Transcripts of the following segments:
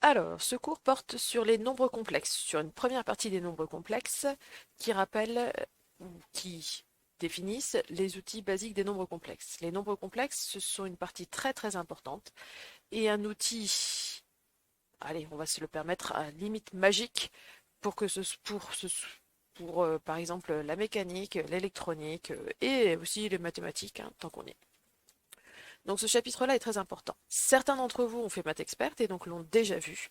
Alors, ce cours porte sur les nombres complexes, sur une première partie des nombres complexes qui rappellent ou qui définissent les outils basiques des nombres complexes. Les nombres complexes, ce sont une partie très très importante et un outil, allez, on va se le permettre, à limite magique pour que par exemple la mécanique, l'électronique et aussi les mathématiques, hein, tant qu'on y est. Donc ce chapitre-là est très important. Certains d'entre vous ont fait Math Expert et donc l'ont déjà vu.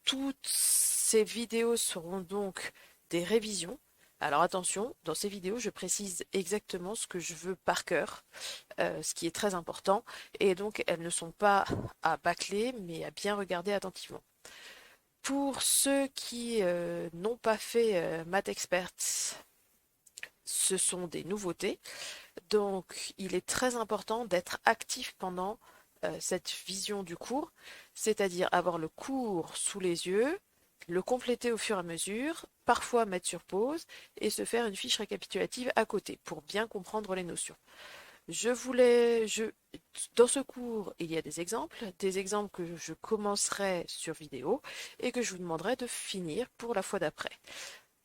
Toutes ces vidéos seront donc des révisions. Alors attention, dans ces vidéos, je précise exactement ce que je veux par cœur, ce qui est très important, et donc elles ne sont pas à bâcler, mais à bien regarder attentivement. Pour ceux qui n'ont pas fait Math Expert, ce sont des nouveautés. Donc, il est très important d'être actif pendant cette vision du cours, c'est-à-dire avoir le cours sous les yeux, le compléter au fur et à mesure, parfois mettre sur pause et se faire une fiche récapitulative à côté pour bien comprendre les notions. Dans ce cours, il y a des exemples que je commencerai sur vidéo et que je vous demanderai de finir pour la fois d'après.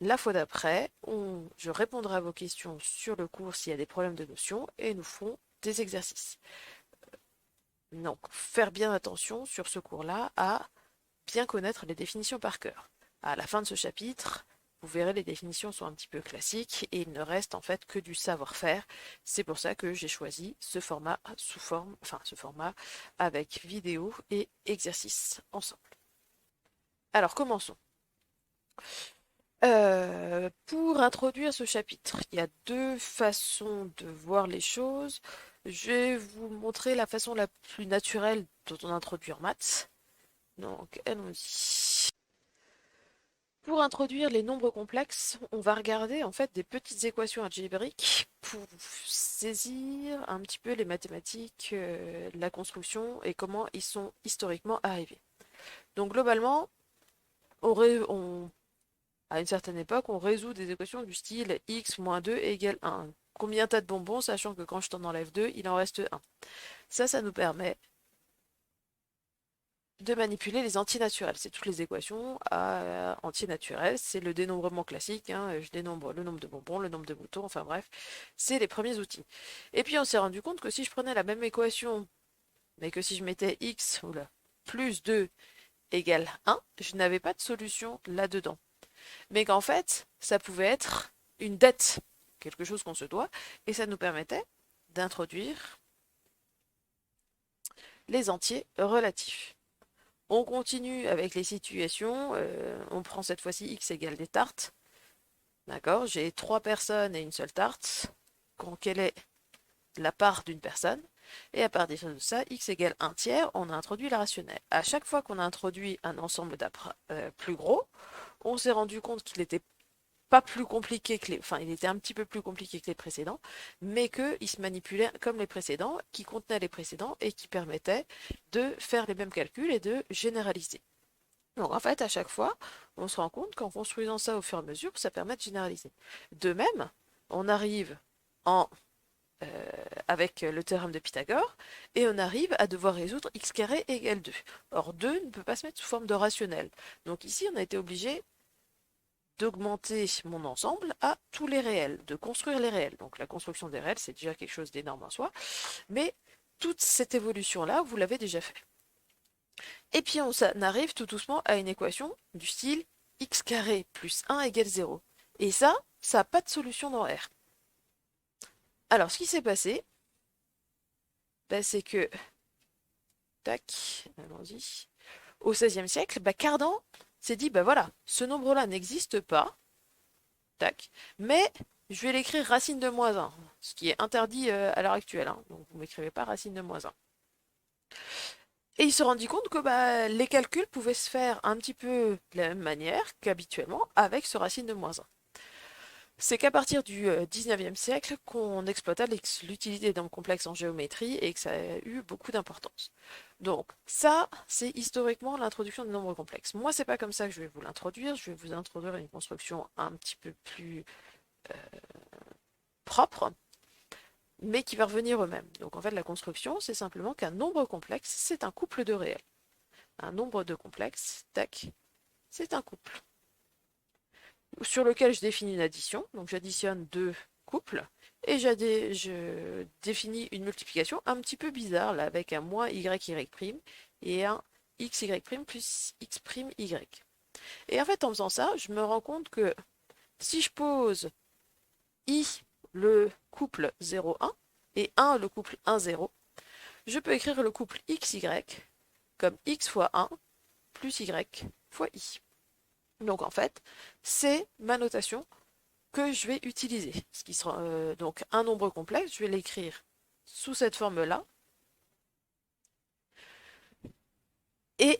La fois d'après, je répondrai à vos questions sur le cours s'il y a des problèmes de notion et nous ferons des exercices. Donc, faire bien attention sur ce cours-là à bien connaître les définitions par cœur. À la fin de ce chapitre, vous verrez, les définitions sont un petit peu classiques et il ne reste en fait que du savoir-faire. C'est pour ça que j'ai choisi ce format ce format avec vidéo et exercices ensemble. Alors, commençons. Pour introduire ce chapitre, il y a deux façons de voir les choses. Je vais vous montrer la façon la plus naturelle dont on introduit en maths. Donc, allons-y. Pour introduire les nombres complexes, on va regarder en fait des petites équations algébriques pour saisir un petit peu les mathématiques, la construction et comment ils sont historiquement arrivés. Donc globalement, à une certaine époque, on résout des équations du style x moins 2 égale 1. Combien t'as de bonbons, sachant que quand je t'en enlève 2, il en reste 1. Ça nous permet de manipuler les entiers naturels. C'est toutes les équations à entiers naturels. C'est le dénombrement classique, hein. Je dénombre le nombre de bonbons, le nombre de moutons, enfin bref. C'est les premiers outils. Et puis on s'est rendu compte que si je prenais la même équation, mais que si je mettais x, oula, plus 2 égale 1, je n'avais pas de solution là-dedans. Mais qu'en fait, ça pouvait être une dette, quelque chose qu'on se doit, et ça nous permettait d'introduire les entiers relatifs. On continue avec les situations, on prend cette fois-ci x égale des tartes, d'accord, j'ai trois personnes et une seule tarte, quelle est la part d'une personne, et à partir de ça, x égale 1 tiers, on a introduit la rationnelle. À chaque fois qu'on a introduit un ensemble plus gros, on s'est rendu compte qu'il était pas plus compliqué que enfin, il était un petit peu plus compliqué que les précédents, mais qu'il se manipulait comme les précédents, qui contenaient les précédents et qui permettaient de faire les mêmes calculs et de généraliser. Donc en fait, à chaque fois, on se rend compte qu'en construisant ça au fur et à mesure, ça permet de généraliser. De même, on arrive en, avec le théorème de Pythagore, et on arrive à devoir résoudre x carré égale 2. Or 2 ne peut pas se mettre sous forme de rationnel. Donc ici, on a été obligé d'augmenter mon ensemble à tous les réels, de construire les réels. Donc la construction des réels, c'est déjà quelque chose d'énorme en soi, mais toute cette évolution-là, vous l'avez déjà fait. Et puis on arrive tout doucement à une équation du style x carré plus 1 égale 0. Et ça n'a pas de solution dans R. Alors ce qui s'est passé, bah, c'est que, tac, allons-y, au XVIe siècle, bah, Cardan s'est dit, bah voilà, ce nombre-là n'existe pas, tac, mais je vais l'écrire racine de moins 1, ce qui est interdit à l'heure actuelle, hein, donc vous m'écrivez pas racine de moins 1. Et il se rendit compte que bah, les calculs pouvaient se faire un petit peu de la même manière qu'habituellement avec ce racine de moins 1. C'est qu'à partir du 19e siècle qu'on exploita l'utilité d'un complexe en géométrie et que ça a eu beaucoup d'importance. Donc ça, c'est historiquement l'introduction des nombres complexes. Moi, c'est pas comme ça que je vais vous l'introduire, je vais vous introduire une construction un petit peu plus propre, mais qui va revenir eux-mêmes. Donc en fait, la construction, c'est simplement qu'un nombre complexe, c'est un couple de réels. Un nombre de complexes, tac, c'est un couple. Sur lequel je définis une addition, donc j'additionne deux couples, et je définis une multiplication un petit peu bizarre, là, avec un moins y et un xy plus x'y. Et en fait, en faisant ça, je me rends compte que si je pose i le couple 0,1 et 1 le couple 1,0, je peux écrire le couple xy comme x fois 1 plus y fois i. Donc en fait, c'est ma notation que je vais utiliser. Ce qui sera donc un nombre complexe, je vais l'écrire sous cette forme-là. Et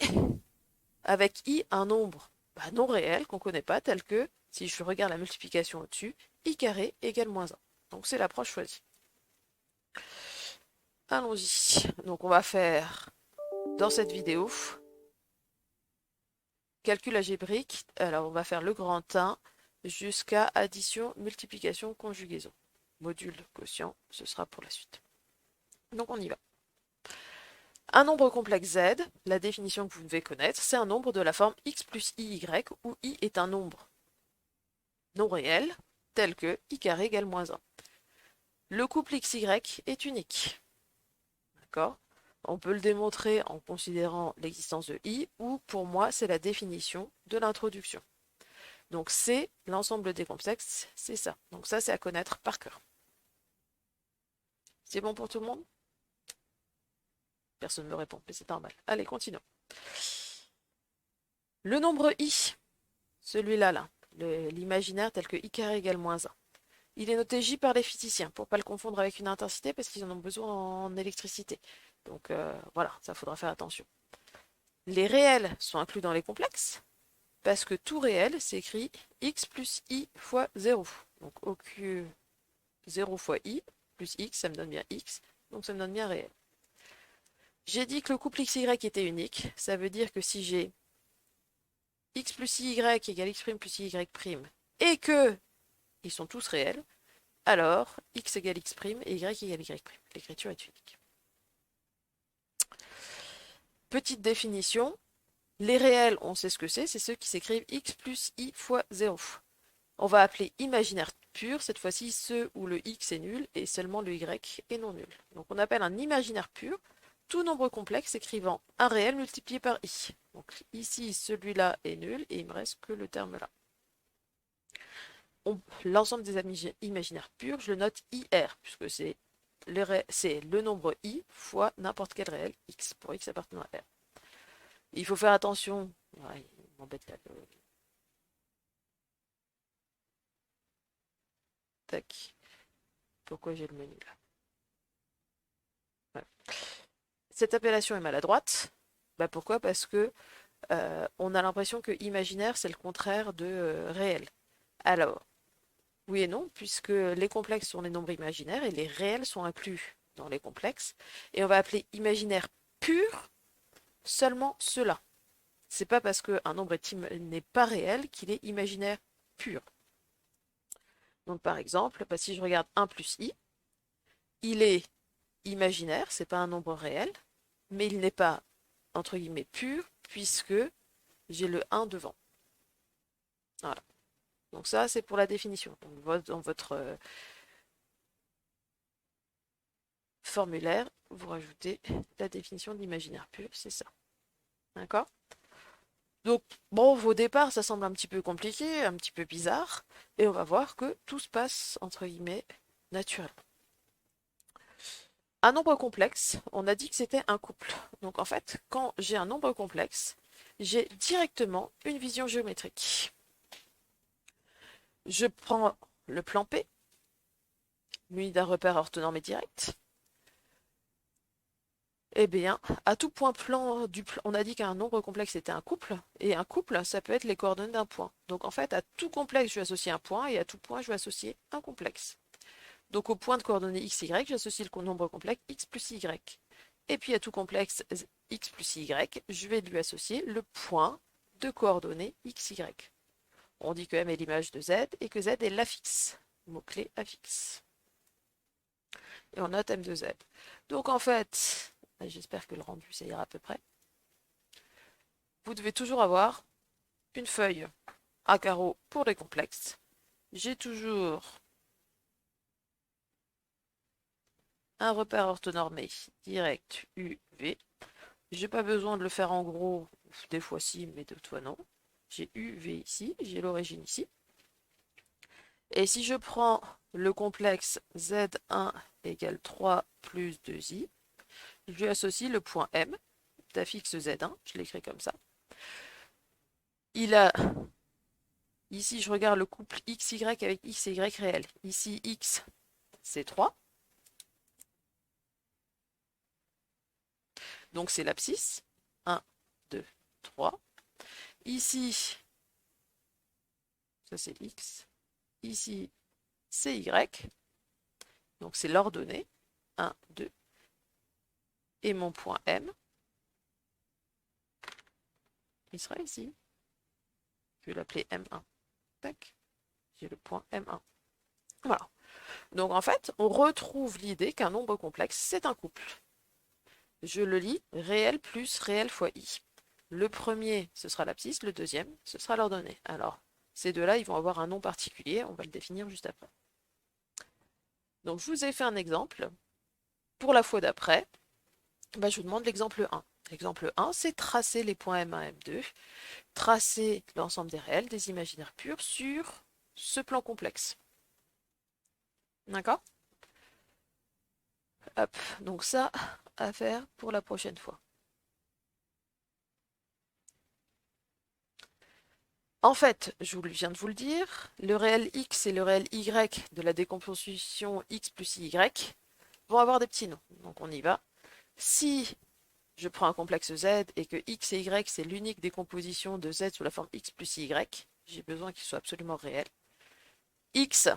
avec i, un nombre non réel qu'on ne connaît pas, tel que, si je regarde la multiplication au-dessus, i carré égale moins 1. Donc c'est l'approche choisie. Allons-y. Donc on va faire, dans cette vidéo, calcul algébrique. Alors on va faire le grand 1 jusqu'à addition, multiplication, conjugaison. Module, quotient, ce sera pour la suite. Donc on y va. Un nombre complexe z, la définition que vous devez connaître, c'est un nombre de la forme x plus iy, où i est un nombre non réel, tel que i carré égale moins 1. Le couple xy est unique. D'accord? On peut le démontrer en considérant l'existence de i, ou pour moi, c'est la définition de l'introduction. Donc c'est l'ensemble des complexes, c'est ça. Donc ça, c'est à connaître par cœur. C'est bon pour tout le monde? Personne ne me répond, mais c'est normal. Allez, continuons. Le nombre i, celui-là, là, l'imaginaire tel que i carré égale moins 1. Il est noté j par les physiciens, pour ne pas le confondre avec une intensité, parce qu'ils en ont besoin en électricité. Donc voilà, ça faudra faire attention. Les réels sont inclus dans les complexes, parce que tout réel s'écrit x plus i fois 0. Donc au Q 0 fois i plus x, ça me donne bien x, donc ça me donne bien réel. J'ai dit que le couple xy était unique, ça veut dire que si j'ai x plus y égale x' plus y' et que ils sont tous réels, alors x égale x' et y égale y'. L'écriture est unique. Petite définition, les réels, on sait ce que c'est ceux qui s'écrivent x plus i fois 0. On va appeler imaginaire pur, cette fois-ci ceux où le x est nul et seulement le y est non nul. Donc on appelle un imaginaire pur tout nombre complexe écrivant un réel multiplié par i. Donc ici, celui-là est nul et il me reste que le terme là. L'ensemble des imaginaires purs, je le note IR, puisque c'est le nombre i fois n'importe quel réel x, pour x appartenant à R. Il faut faire attention. Ouais, il m'embête là. Tac. Pourquoi j'ai le menu là? Voilà. Cette appellation est maladroite. Bah pourquoi? Parce que on a l'impression que imaginaire, c'est le contraire de réel. Alors, oui et non, puisque les complexes sont les nombres imaginaires et les réels sont inclus dans les complexes. Et on va appeler imaginaire pur seulement cela. C'est pas parce qu'un nombre n'est pas réel qu'il est imaginaire pur. Donc par exemple, si je regarde 1 plus i, il est imaginaire, c'est pas un nombre réel, mais il n'est pas, entre guillemets, pur, puisque j'ai le 1 devant. Voilà. Donc ça, c'est pour la définition. Donc, dans votre formulaire, vous rajoutez la définition de l'imaginaire pur, c'est ça. D'accord? Donc, bon, au départ, ça semble un petit peu compliqué, un petit peu bizarre, et on va voir que tout se passe, entre guillemets, naturellement. Un nombre complexe, on a dit que c'était un couple. Donc en fait, quand j'ai un nombre complexe, j'ai directement une vision géométrique. Je prends le plan P, muni d'un repère orthonormé direct. Eh bien, à tout point plan du plan, on a dit qu'un nombre complexe était un couple, et un couple, ça peut être les coordonnées d'un point. Donc en fait, à tout complexe, je vais associer un point, et à tout point, je vais associer un complexe. Donc au point de coordonnées x, y, j'associe le nombre complexe x plus y. Et puis à tout complexe x plus y, je vais lui associer le point de coordonnées x, y. On dit que M est l'image de Z et que Z est l'affixe, mot-clé affixe. Et on note M de Z. Donc en fait, j'espère que le rendu ça ira à peu près. vous devez toujours avoir une feuille à carreaux pour les complexes. J'ai toujours un repère orthonormé direct UV. J'ai pas besoin de le faire en gros, des fois si, mais d'autres fois non. J'ai UV ici, j'ai l'origine ici. Et si je prends le complexe Z1 égale 3 plus 2i, je lui associe le point M d'affixe Z1, je l'écris comme ça. Il a, ici je regarde le couple XY avec X et Y réel. Ici X c'est 3, donc c'est l'abscisse. 1, 2, 3. Ici, ça c'est X. Ici c'est Y, donc c'est l'ordonnée. 1, 2. Et mon point M, il sera ici. Je vais l'appeler M1. Tac, j'ai le point M1. Voilà. Donc en fait, on retrouve l'idée qu'un nombre complexe, c'est un couple. Je le lis, réel plus réel fois i. Le premier, ce sera l'abscisse, le deuxième, ce sera l'ordonnée. Alors, ces deux-là, ils vont avoir un nom particulier, on va le définir juste après. Donc, je vous ai fait un exemple. Pour la fois d'après, je vous demande l'exemple 1. L'exemple 1, c'est tracer les points M1, M2, tracer l'ensemble des réels, des imaginaires purs sur ce plan complexe. D'accord? Hop, donc ça, à faire pour la prochaine fois. En fait, je viens de vous le dire, le réel x et le réel y de la décomposition x plus y vont avoir des petits noms. Donc on y va. Si je prends un complexe z et que x et y c'est l'unique décomposition de z sous la forme x plus y, j'ai besoin qu'il soit absolument réel. X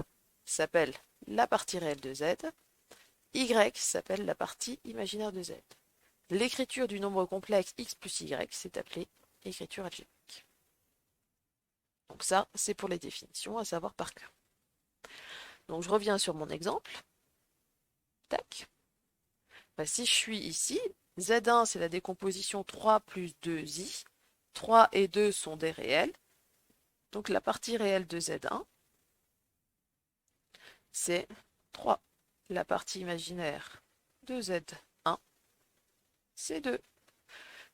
s'appelle la partie réelle de z, y s'appelle la partie imaginaire de z. L'écriture du nombre complexe x plus y, c'est appelé écriture algébrique. Donc ça, c'est pour les définitions à savoir par cœur. Donc je reviens sur mon exemple. Tac. Si je suis ici, Z1 c'est la décomposition 3 plus 2i. 3 et 2 sont des réels. Donc la partie réelle de Z1, c'est 3. La partie imaginaire de Z1, c'est 2.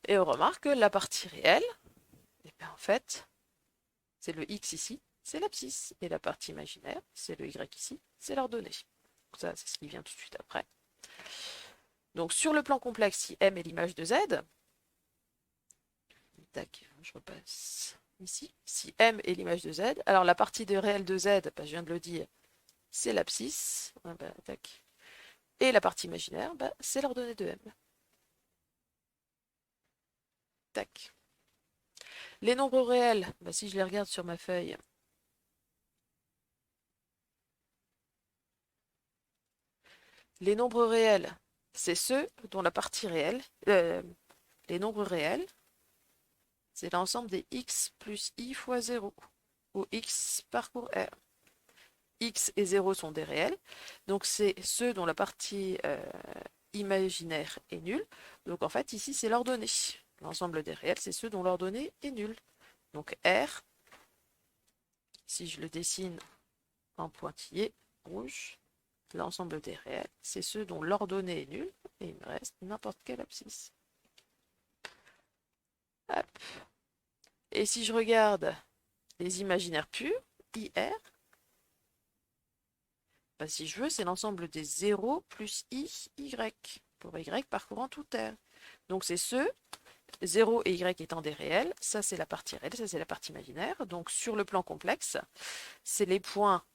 Et on remarque que la partie réelle, eh bien, en fait, c'est le x ici, c'est l'abscisse. Et la partie imaginaire, c'est le y ici, c'est l'ordonnée. Ça, c'est ce qui vient tout de suite après. Donc sur le plan complexe, si M est l'image de Z, tac, je repasse ici. Si M est l'image de Z, alors la partie de réel de Z, je viens de le dire, c'est l'abscisse. Tac. Et la partie imaginaire, c'est l'ordonnée de M. Tac. Les nombres réels, si je les regarde sur ma feuille, les nombres réels, c'est ceux dont la partie réelle, les nombres réels, c'est l'ensemble des x plus i fois 0, où x parcourt R. X et 0 sont des réels, donc c'est ceux dont la partie imaginaire est nulle. Donc en fait, ici, c'est l'ordonnée. L'ensemble des réels, c'est ceux dont l'ordonnée est nulle. Donc R, si je le dessine en pointillé rouge, l'ensemble des réels, c'est ceux dont l'ordonnée est nulle, et il me reste n'importe quelle abscisse. Hop. Et si je regarde les imaginaires purs, IR, si je veux, c'est l'ensemble des 0 plus I, Y, pour Y parcourant tout R. Donc c'est ceux, 0 et Y étant des réels, ça c'est la partie réelle, ça c'est la partie imaginaire. Donc sur le plan complexe, c'est les points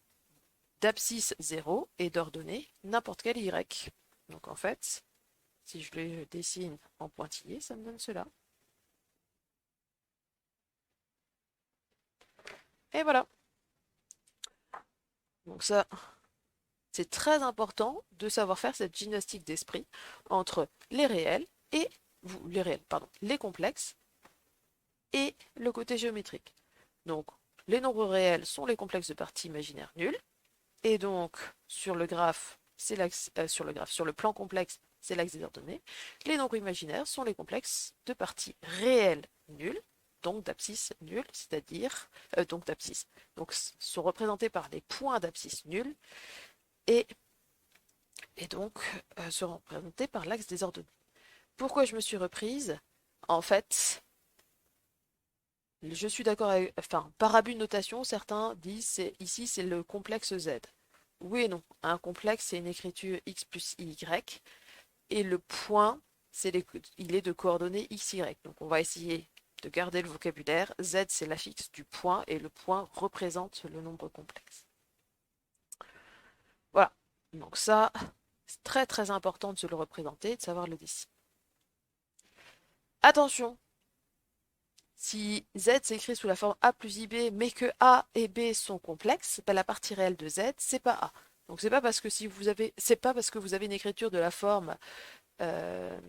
d'abscisse 0 et d'ordonnée n'importe quel Y. Donc en fait, si je le dessine en pointillé, ça me donne cela. Et voilà. Donc ça, c'est très important de savoir faire cette gymnastique d'esprit entre les réels et les complexes et le côté géométrique. Donc, les nombres réels sont les complexes de partie imaginaire nuls, et donc sur le graphe, sur le plan complexe, c'est l'axe des ordonnées. Les nombres imaginaires sont les complexes de parties réelles nulles, donc d'abscisse nulle, c'est-à-dire donc d'abscisse. Donc sont représentés par les points d'abscisse nulle et, et donc seront représentés par l'axe des ordonnées. Pourquoi je me suis reprise? En fait, je suis d'accord avec, enfin, par abus de notation, certains disent ici c'est le complexe Z. Oui et non. Un complexe, c'est une écriture x plus y, et le point, il est de coordonnées x, y. Donc on va essayer de garder le vocabulaire. Z, c'est l'affixe du point, et le point représente le nombre complexe. Voilà. Donc ça, c'est très très important de se le représenter, de savoir le dessiner. Attention, si Z s'écrit sous la forme A plus IB, mais que A et B sont complexes, ben la partie réelle de Z, c'est pas A. Donc c'est pas parce que c'est pas parce que vous avez une écriture de la forme euh,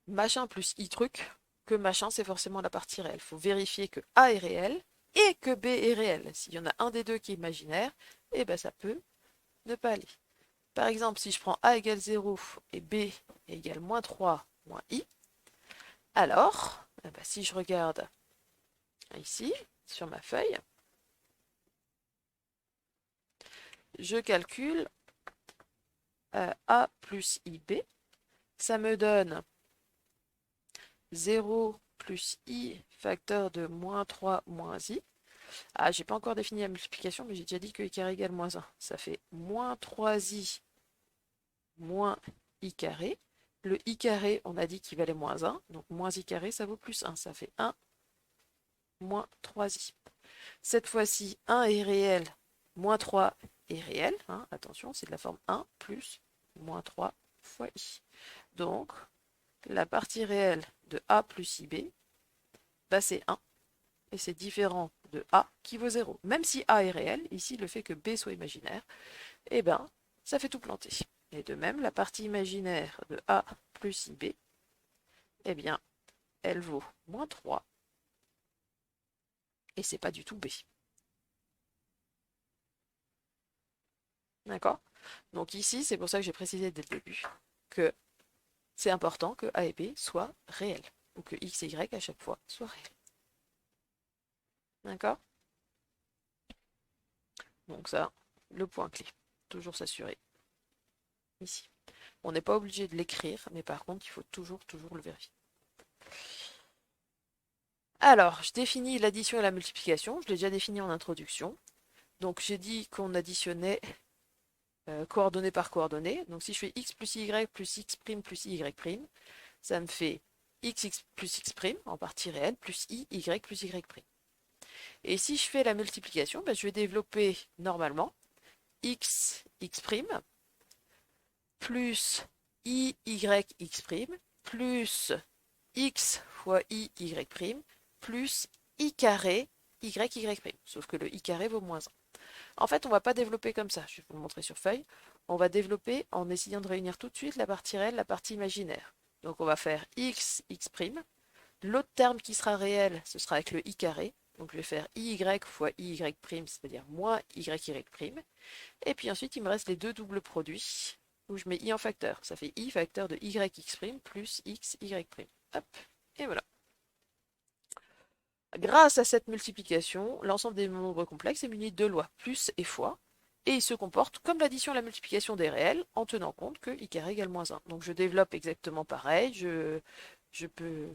machin plus I truc que machin c'est forcément la partie réelle. Il faut vérifier que A est réel et que B est réel. S'il y en a un des deux qui est imaginaire, eh ben ça peut ne pas aller. Par exemple, si je prends A égale 0 et B égale moins 3 moins I, alors, eh ben, si je regarde ici, sur ma feuille, je calcule A plus IB, ça me donne 0 plus I facteur de moins 3 moins I. Ah, j'ai pas encore défini la multiplication, mais j'ai déjà dit que I carré égale moins 1. Ça fait moins 3I moins I carré. Le I carré, on a dit qu'il valait moins 1, donc moins I carré, ça vaut plus 1. Ça fait 1 moins 3I. Cette fois-ci, 1 est réel, moins 3 est réel. Hein, attention, c'est de la forme 1 plus moins 3 fois I. Donc, la partie réelle de A plus IB, bah, c'est 1. Et c'est différent de A qui vaut 0. Même si A est réel, ici le fait que B soit imaginaire, eh ben, ça fait tout planter. Et de même, la partie imaginaire de A plus IB, eh bien, elle vaut moins 3. Et c'est pas du tout B. D'accord? Donc ici, c'est pour ça que j'ai précisé dès le début que c'est important que A et B soient réels. Ou que X et Y à chaque fois soient réels. D'accord? Donc ça, le point clé. Toujours s'assurer. Ici. On n'est pas obligé de l'écrire, mais par contre, il faut toujours le vérifier. Alors, je définis l'addition et la multiplication. Je l'ai déjà défini en introduction. Donc, j'ai dit qu'on additionnait coordonnée par coordonnée. Donc, si je fais x plus y plus x' plus y', ça me fait x plus x' en partie réelle plus y plus y'. Et si je fais la multiplication, ben, je vais développer normalement x plus y x' plus x fois y plus i carré y'. Sauf que le i carré vaut moins 1. En fait, on ne va pas développer comme ça. Je vais vous le montrer sur feuille. On va développer en essayant de réunir tout de suite la partie réelle, la partie imaginaire. Donc on va faire x'. L'autre terme qui sera réel, ce sera avec le i carré. Donc je vais faire y fois y', c'est-à-dire moins y'. Et puis ensuite, il me reste les deux doubles produits où je mets i en facteur. Ça fait i facteur de yx' plus x y'. Hop, et voilà. Grâce à cette multiplication, l'ensemble des nombres complexes est muni de deux lois, plus et fois, et il se comporte comme l'addition et la multiplication des réels en tenant compte que i carré égale moins 1. Donc je développe exactement pareil, je peux...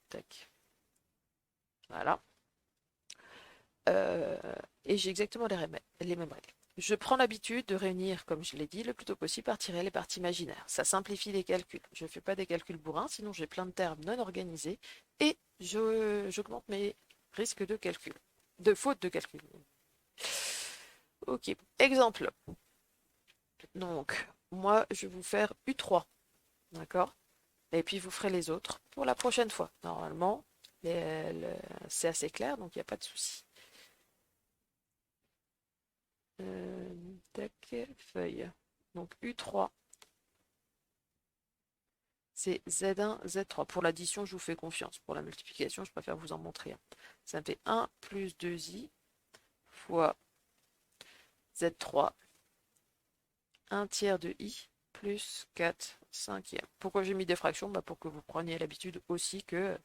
Tac. Voilà. Euh, et j'ai exactement les mêmes règles. Je prends l'habitude de réunir, comme je l'ai dit, le plus tôt possible partie réelle et partie imaginaire. Ça simplifie les calculs. Je ne fais pas des calculs bourrins, sinon j'ai plein de termes non organisés et j'augmente mes risques de calcul, de faute de calcul. Ok, exemple. Donc, moi, je vais vous faire U3, d'accord? Et puis, vous ferez les autres pour la prochaine fois. Normalement, c'est assez clair, donc il n'y a pas de souci. Tac, feuille. Donc U3, c'est Z1, Z3. Pour l'addition, je vous fais confiance. Pour la multiplication, je préfère vous en montrer un. Ça me fait 1 plus 2i fois Z3, 1 tiers de i plus 4 cinquièmes. Pourquoi j'ai mis des fractions? Bah pour que vous preniez l'habitude aussi que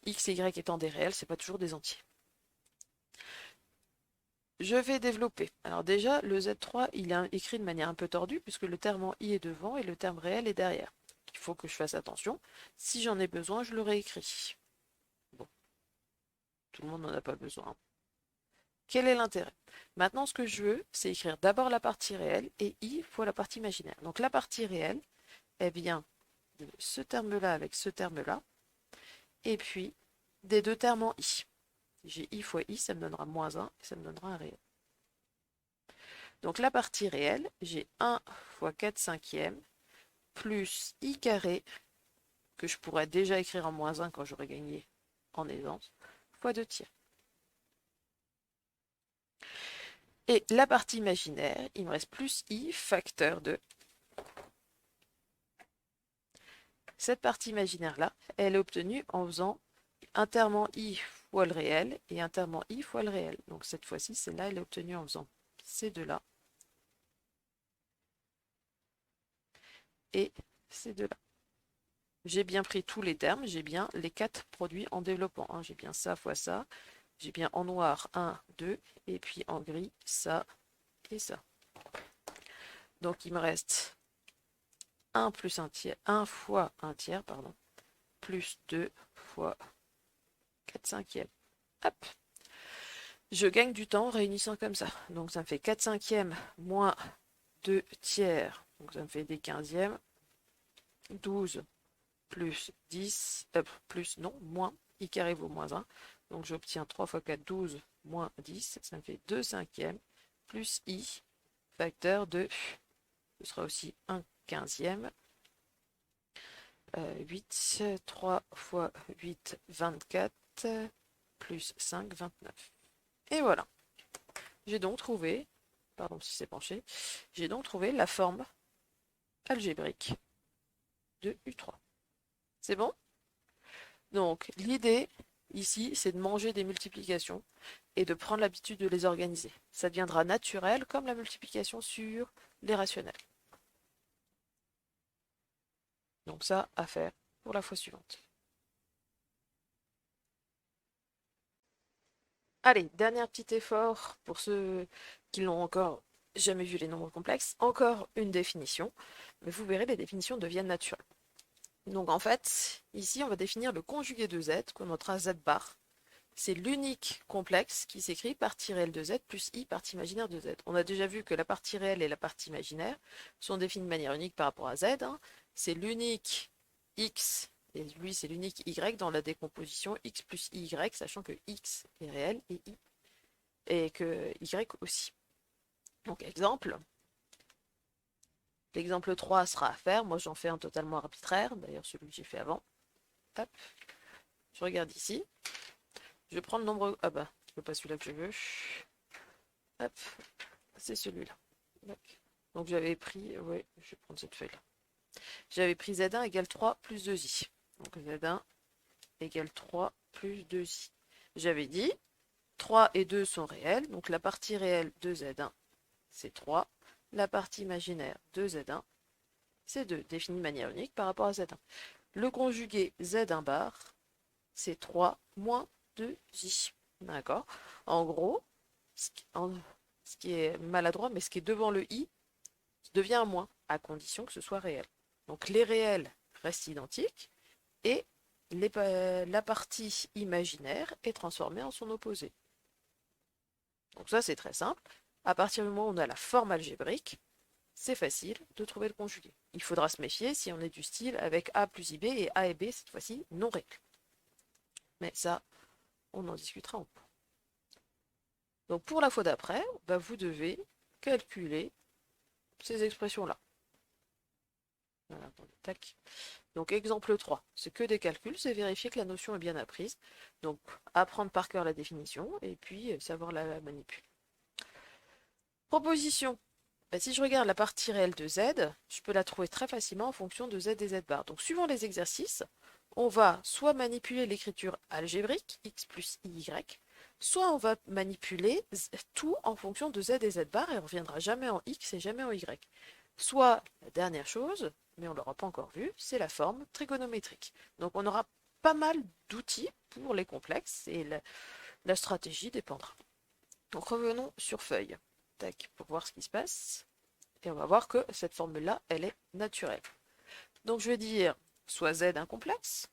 x et y étant des réels, c'est pas toujours des entiers. Je vais développer. Alors déjà, le Z3, il est écrit de manière un peu tordue puisque le terme en i est devant et le terme réel est derrière. Il faut que je fasse attention. Si j'en ai besoin, je le réécris. Bon, tout le monde n'en a pas besoin. Quel est l'intérêt? Maintenant, ce que je veux, c'est écrire d'abord la partie réelle et i fois la partie imaginaire. Donc la partie réelle, elle vient de ce terme-là avec ce terme-là, et puis des deux termes en i. J'ai i fois i, ça me donnera moins 1, et ça me donnera un réel. Donc la partie réelle, j'ai 1 fois 4 cinquièmes, plus i carré, que je pourrais déjà écrire en moins 1 quand j'aurai gagné en aisance, fois 2 tiers. Et la partie imaginaire, il me reste plus i facteur de. Cette partie imaginaire-là, elle est obtenue en faisant un terme en i fois le réel et un terme en i fois le réel. Donc cette fois-ci, celle-là, elle est obtenue en faisant ces deux-là et ces deux-là. J'ai bien pris tous les termes, j'ai bien les 4 produits en développant. Hein. J'ai bien ça fois ça, j'ai bien en noir 1, 2, et puis en gris ça et ça. Donc il me reste 1 plus 1 tiers, 1 fois 1 tiers, pardon, plus 2 fois 4 cinquièmes. Hop. Je gagne du temps en réunissant comme ça. Donc ça me fait 4 cinquièmes moins 2 tiers. Donc ça me fait des quinzièmes. 12 plus 10, plus non, moins, i carré vaut moins 1. Donc j'obtiens 3 fois 4, 12, moins 10. Ça me fait 2 cinquièmes plus i, facteur de, ce sera aussi 1 quinzième. 8, 3 fois 8, 24, plus 5, 29. Et voilà. J'ai donc trouvé, pardon si c'est penché, j'ai donc trouvé la forme algébrique de U3. C'est bon? Donc l'idée ici, c'est de manger des multiplications et de prendre l'habitude de les organiser. Ça deviendra naturel comme la multiplication sur les rationnels. Donc ça, à faire pour la fois suivante. Allez, dernier petit effort pour ceux qui n'ont encore jamais vu les nombres complexes. Encore une définition, mais vous verrez, les définitions deviennent naturelles. Donc en fait, ici, on va définir le conjugué de z, qu'on notera z bar. C'est l'unique complexe qui s'écrit partie réelle de z plus i partie imaginaire de z. On a déjà vu que la partie réelle et la partie imaginaire sont définies de manière unique par rapport à z. Hein. C'est l'unique x, et lui c'est l'unique y dans la décomposition x plus y, sachant que x est réel et que y aussi. Donc exemple, l'exemple 3 sera à faire. Moi j'en fais un totalement arbitraire, d'ailleurs celui que j'ai fait avant. Hop. Je regarde ici. Je prends le nombre. Ah bah, c'est pas celui-là que je veux. Hop, c'est celui-là. Donc j'avais pris. Ouais, je vais prendre cette feuille-là. J'avais pris Z1 égale 3 plus 2i. Donc Z1 égale 3 plus 2i. J'avais dit 3 et 2 sont réels. Donc la partie réelle de Z1, c'est 3. La partie imaginaire de Z1, c'est 2. Défini de manière unique par rapport à Z1. Le conjugué Z1 bar, c'est 3 moins 2i. D'accord? En gros, ce qui est maladroit, mais ce qui est devant le i devient un moins, à condition que ce soit réel. Donc les réels restent identiques et la partie imaginaire est transformée en son opposé. Donc ça c'est très simple. À partir du moment où on a la forme algébrique, c'est facile de trouver le conjugué. Il faudra se méfier si on est du style avec a plus ib et a et b cette fois-ci non réels. Mais ça, on en discutera en cours. Donc pour la fois d'après, bah, vous devez calculer ces expressions-là. Voilà, attendez, tac. Donc exemple 3, c'est que des calculs, c'est vérifier que la notion est bien apprise. Donc apprendre par cœur la définition et puis savoir la manipuler. Proposition. Bah, si je regarde la partie réelle de z, je peux la trouver très facilement en fonction de z et z bar. Donc suivant les exercices, on va soit manipuler l'écriture algébrique, x plus y, soit on va manipuler tout en fonction de z et z bar et on ne reviendra jamais en x et jamais en y. Soit la dernière chose, mais on ne l'aura pas encore vu, c'est la forme trigonométrique. Donc on aura pas mal d'outils pour les complexes et la stratégie dépendra. Donc revenons sur feuille. Tac, pour voir ce qui se passe. Et on va voir que cette formule-là, elle est naturelle. Donc je vais dire soit z un complexe.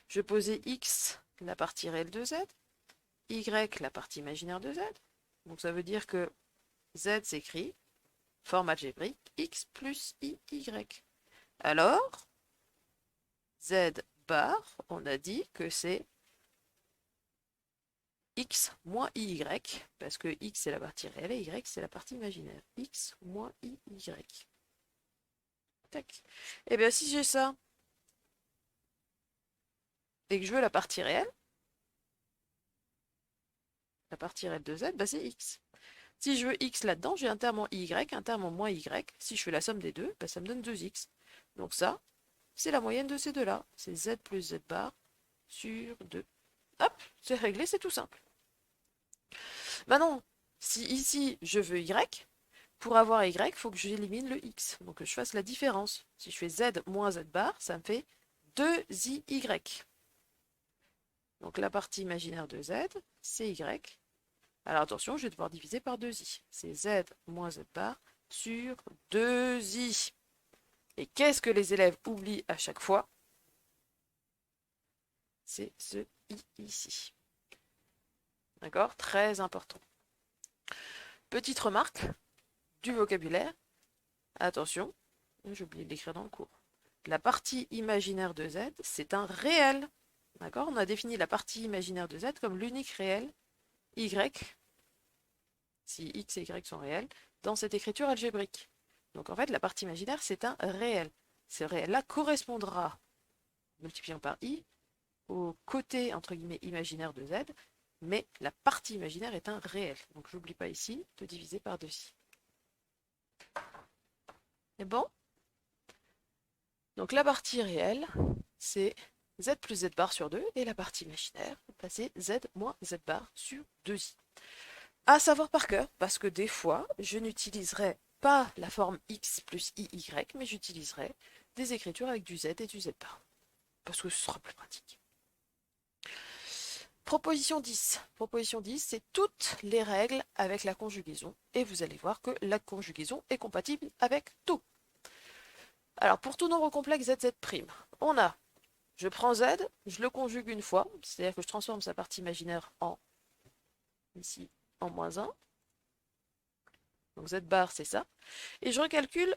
Je vais poser x, la partie réelle de z, y, la partie imaginaire de z. Donc ça veut dire que z s'écrit forme algébrique x plus iy. Alors, z bar, on a dit que c'est x moins iy, parce que x c'est la partie réelle et y c'est la partie imaginaire. X moins iy. Tac. Et bien si j'ai ça, et que je veux la partie réelle de z, bah c'est x. Si je veux x là-dedans, j'ai un terme en y, un terme en moins y. Si je fais la somme des deux, bah ça me donne 2x. Donc ça, c'est la moyenne de ces deux-là. C'est z plus z bar sur 2. Hop, c'est réglé, c'est tout simple. Maintenant, si ici je veux y, pour avoir y, il faut que j'élimine le x. Donc que je fasse la différence. Si je fais z moins z bar, ça me fait 2iy. Donc la partie imaginaire de z, c'est y. Alors attention, je vais devoir diviser par 2i. C'est z moins z bar sur 2i. Et qu'est-ce que les élèves oublient à chaque fois? C'est ce i ici. D'accord? Très important. Petite remarque, du vocabulaire. Attention, j'ai oublié de l'écrire dans le cours. La partie imaginaire de z, c'est un réel. D'accord? On a défini la partie imaginaire de z comme l'unique réel y, si x et y sont réels, dans cette écriture algébrique. Donc en fait, la partie imaginaire, c'est un réel. Ce réel-là correspondra, multipliant par i, au côté, entre guillemets, imaginaire de z, mais la partie imaginaire est un réel. Donc j'oublie pas ici de diviser par 2i. C'est bon? Donc la partie réelle, c'est z plus z bar sur 2, et la partie imaginaire, c'est z moins z bar sur 2i. À savoir par cœur, parce que des fois, je n'utiliserai pas la forme x plus iy, mais j'utiliserai des écritures avec du z et du z bar, parce que ce sera plus pratique. Proposition 10. Proposition 10, c'est toutes les règles avec la conjugaison, et vous allez voir que la conjugaison est compatible avec tout. Alors, pour tout nombre complexe z, on a, je prends z, je le conjugue une fois, c'est-à-dire que je transforme sa partie imaginaire en, ici, en moins 1. Donc z bar, c'est ça. Et je recalcule,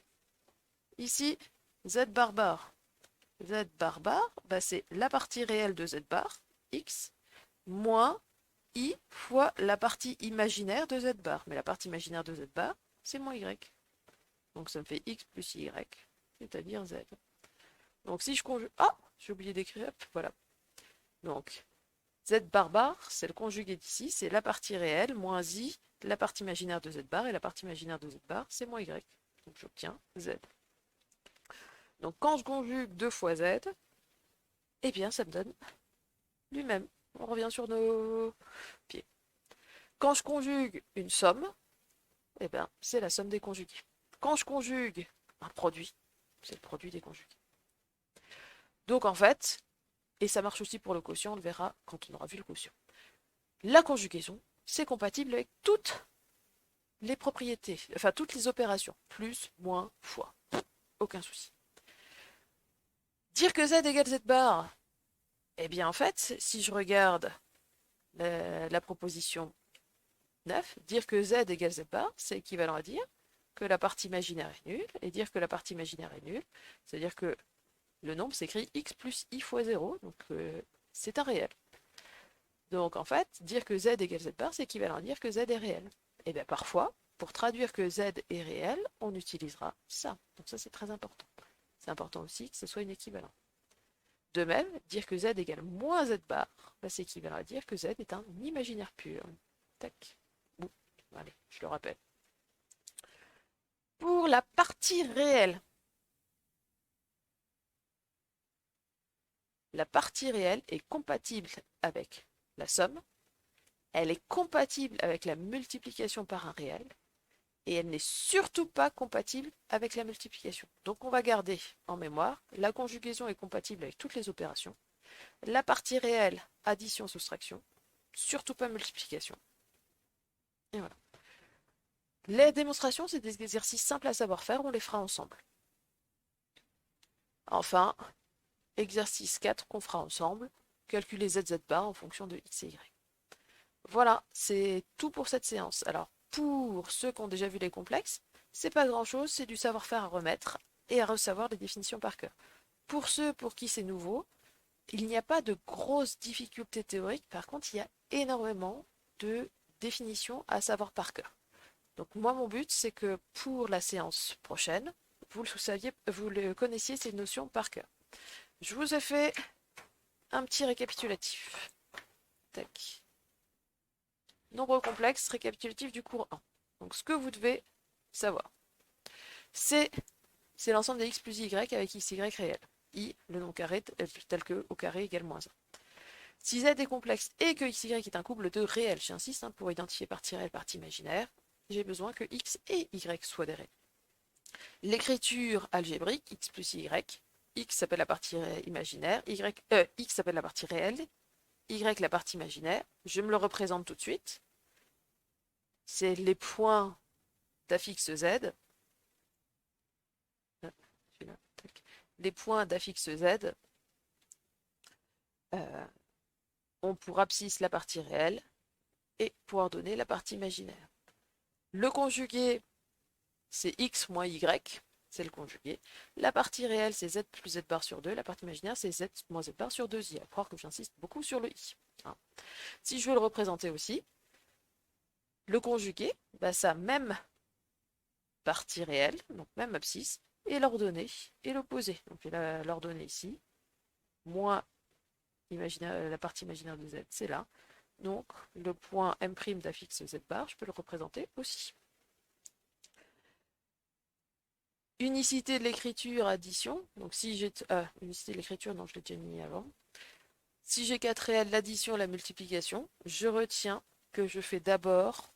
ici, z bar bar. Z bar bar, bah, c'est la partie réelle de z bar, x, moins i fois la partie imaginaire de z bar. Mais la partie imaginaire de z bar, c'est moins y. Donc ça me fait x plus y, c'est-à-dire z. Donc si je conjugue... Ah, j'ai oublié d'écrire, voilà. Donc, z bar bar, c'est le conjugué d'ici, c'est la partie réelle, moins i, la partie imaginaire de z bar, et la partie imaginaire de z bar, c'est moins y. Donc j'obtiens z. Donc quand je conjugue 2 fois z, eh bien ça me donne lui-même. On revient sur nos pieds. Quand je conjugue une somme, eh bien c'est la somme des conjugués. Quand je conjugue un produit, c'est le produit des conjugués. Donc en fait, et ça marche aussi pour le quotient, on le verra quand on aura vu le quotient. La conjugaison, c'est compatible avec toutes les propriétés, enfin toutes les opérations, plus, moins, fois. Aucun souci. Dire que z égale z bar, eh bien en fait, si je regarde la proposition 9, dire que z égale z bar, c'est équivalent à dire que la partie imaginaire est nulle, et dire que la partie imaginaire est nulle, c'est-à-dire que le nombre s'écrit x plus i fois 0, donc c'est un réel. Donc en fait, dire que z égale z bar, c'est équivalent à dire que z est réel. Et bien parfois, pour traduire que z est réel, on utilisera ça. Donc ça c'est très important. C'est important aussi que ce soit une équivalent. De même, dire que z égale moins z bar, bah, c'est équivalent à dire que z est un imaginaire pur. Tac. Bon, allez, je le rappelle. Pour la partie réelle, la partie réelle est compatible avec la somme, elle est compatible avec la multiplication par un réel, et elle n'est surtout pas compatible avec la multiplication. Donc on va garder en mémoire, la conjugaison est compatible avec toutes les opérations, la partie réelle, addition, soustraction, surtout pas multiplication. Et voilà. Les démonstrations, c'est des exercices simples à savoir faire, on les fera ensemble. Enfin, exercice 4 qu'on fera ensemble, calculer z bar en fonction de x et y. Voilà, c'est tout pour cette séance. Alors, pour ceux qui ont déjà vu les complexes, c'est pas grand-chose, c'est du savoir-faire à remettre et à recevoir les définitions par cœur. Pour ceux pour qui c'est nouveau, il n'y a pas de grosses difficultés théoriques, par contre, il y a énormément de définitions à savoir par cœur. Donc moi, mon but, c'est que pour la séance prochaine, vous le connaissiez ces notions par cœur. Je vous ai fait un petit récapitulatif. Tac. Nombre complexe, récapitulatif du cours 1. Donc ce que vous devez savoir, c'est l'ensemble des x plus y avec xy réel. I, le nom carré, tel que au carré égale moins 1. Si z est complexe et que xy est un couple de réels, j'insiste, pour identifier partie réelle, partie imaginaire, j'ai besoin que x et y soient des réels. L'écriture algébrique, x plus y, x s'appelle la partie imaginaire, x s'appelle la partie réelle, y la partie imaginaire. Je me le représente tout de suite. C'est les points d'affixe z. Les points d'affixe z ont pour abscisse la partie réelle et pour ordonnée la partie imaginaire. Le conjugué, c'est x moins y, c'est le conjugué. La partie réelle, c'est z plus z bar sur 2. La partie imaginaire, c'est z moins z bar sur 2i. À croire que j'insiste beaucoup sur le i. Si je veux le représenter aussi, le conjugué, sa même partie réelle, donc même abscisse, et l'ordonnée et l'opposé. Donc l'ordonnée ici, moins la partie imaginaire de z, c'est là. Donc le point M' d'affixe z bar, je peux le représenter aussi. Unicité de l'écriture, addition. Donc si j'ai... unicité de l'écriture, non, je l'ai déjà mis avant. Si j'ai 4 réels, l'addition, la multiplication, je retiens que je fais d'abord,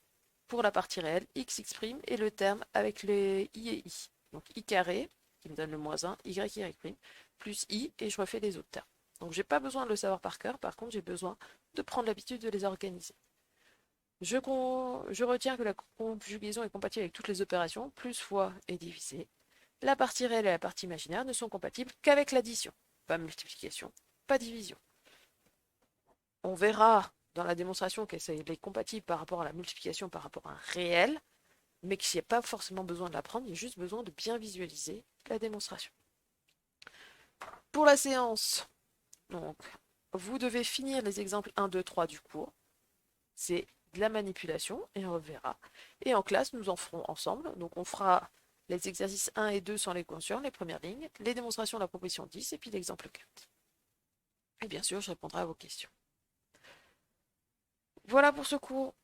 pour la partie réelle, x, x' et le terme avec les i et i. Donc i carré, qui me donne le moins 1, y, y', plus i, et je refais les autres termes. Donc j'ai pas besoin de le savoir par cœur, par contre j'ai besoin de prendre l'habitude de les organiser. Je retiens que la conjugaison est compatible avec toutes les opérations, plus fois et divisé. La partie réelle et la partie imaginaire ne sont compatibles qu'avec l'addition. Pas multiplication, pas division. On verra dans la démonstration qu'elle est compatible par rapport à la multiplication, par rapport à un réel, mais qu'il n'y a pas forcément besoin de l'apprendre, il y a juste besoin de bien visualiser la démonstration. Pour la séance, donc, vous devez finir les exemples 1, 2, 3 du cours. C'est de la manipulation et on reverra. Et en classe, nous en ferons ensemble. Donc on fera les exercices 1 et 2 sans les conscients, les premières lignes, les démonstrations de la proposition 10 et puis l'exemple 4. Et bien sûr, je répondrai à vos questions. Voilà pour ce cours.